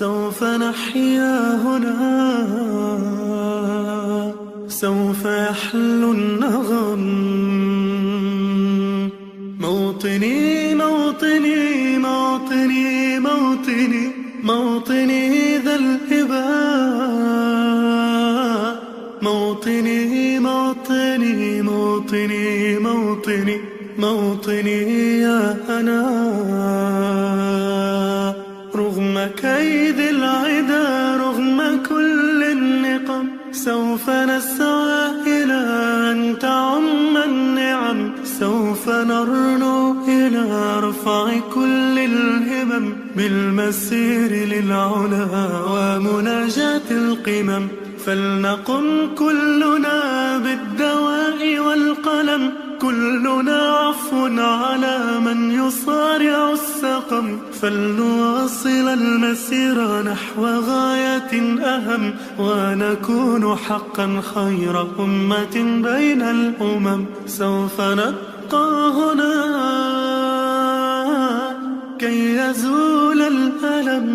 سوف نحيا هنا، سوف يحلو النغم. موطني موطني موطني موطني موطني ذا الهباء، موطني موطني موطني موطني موطني يا أنا. رغم كيد العدا، رغم كل النقم، سوف نسعى إلى أن تعم النعم. سوف نرنو إلى رفع كل الهمم، بالمسير للعلا ومناجاة القمم. فلنقم كلنا بالدواء والقلم، كلنا عفو على من يصارع السقم. فلنواصل المسير نحو غاية أهم، ونكون حقا خير أمة بين الأمم. سوف نبقى هنا كي يزول الألم،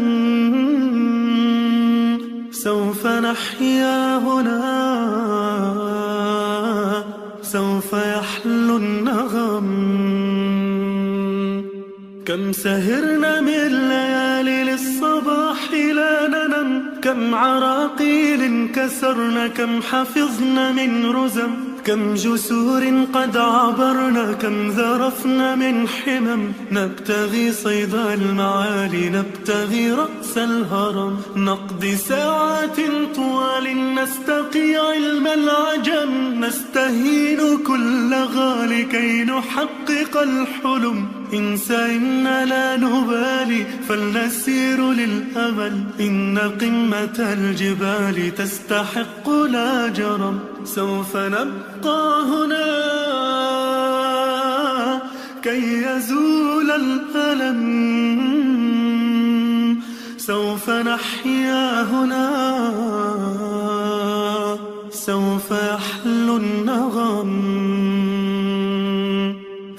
سوف نحيا هنا، سوف يحلو النغم. كم سهرنا من ليالي للصباح لا ننم، كم عراقيل كسرنا، كم حفظنا من رزم، كم جسور قد عبرنا، كم ذرفنا من حمم. نبتغي صيد المعالي، نبتغي رأس الهرم، نقضي ساعات طوال نستقي علم العجم. نستهين كل غالي كي نحقق الحلم. إن سئمنا لا نبالي فلنسير للأمل، إن قمة الجبال تستحق لا جرم. سوف نبقى هنا كي يزول الألم، سوف نحيا هنا، سوف يحلو النغم.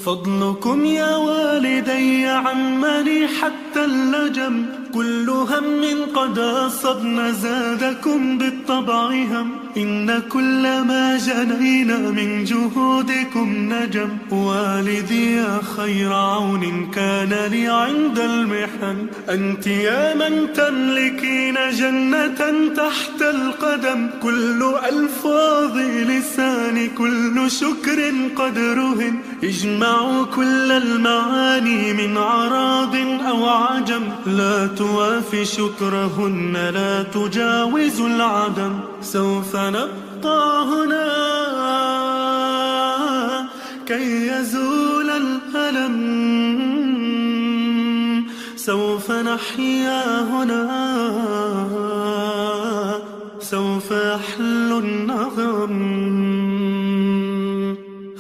فضلكم يا والدي عمني حتى اللجم، كل هم قد أصبنا زادكم بالطبع هم. إن كل ما جنينا من جهودكم نجم. والدي يا خير عون كان لي عند المحن، أنت يا من تملكين جنة تحت القدم. كل ألفاظ لساني كل شكر قد رهن، اجمعوا كل المعاني من عرب أو عجم. لا توافي شكرهن، لا تجاوز العدم. سوف نبقى هنا كي يزول الألم، سوف نحيا هنا، سوف يحلو النغم.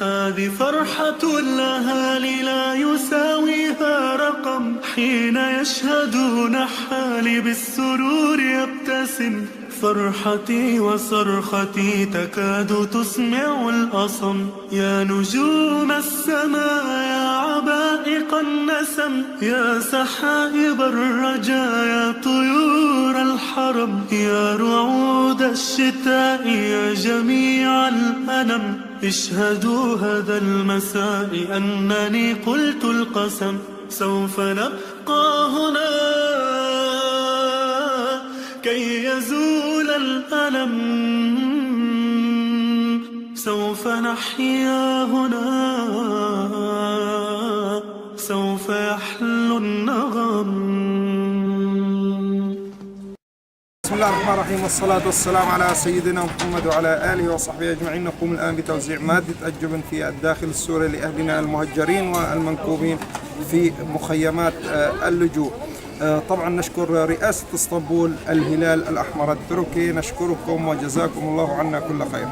هذه فرحة الأهالي لا يساويها رقم، حين يشهدون حالي بالسرور يبتسم. فرحتي وصرختي تكاد تسمع الأصم. يا نجوم السماء، يا عبائق النسم، يا سحائب الرجاء، يا طيور الحرم، يا رعود الشتاء، يا جميع الأنم. اشهدوا هذا المساء أنني قلت القسم. سوف نبقى هنا كي يزول الألم، سوف نحيا هنا، سوف يحلو النغم. بسم الله الرحمن الرحيم، والصلاة والسلام على سيدنا محمد وعلى آله وصحبه أجمعين. نقوم الآن بتوزيع مادة الجبن في الداخل السوري لأهلنا المهجرين والمنكوبين في مخيمات اللجوء. طبعا نشكر رئاسة اسطنبول، الهلال الأحمر التركي، نشكركم وجزاكم الله عنا كل خير.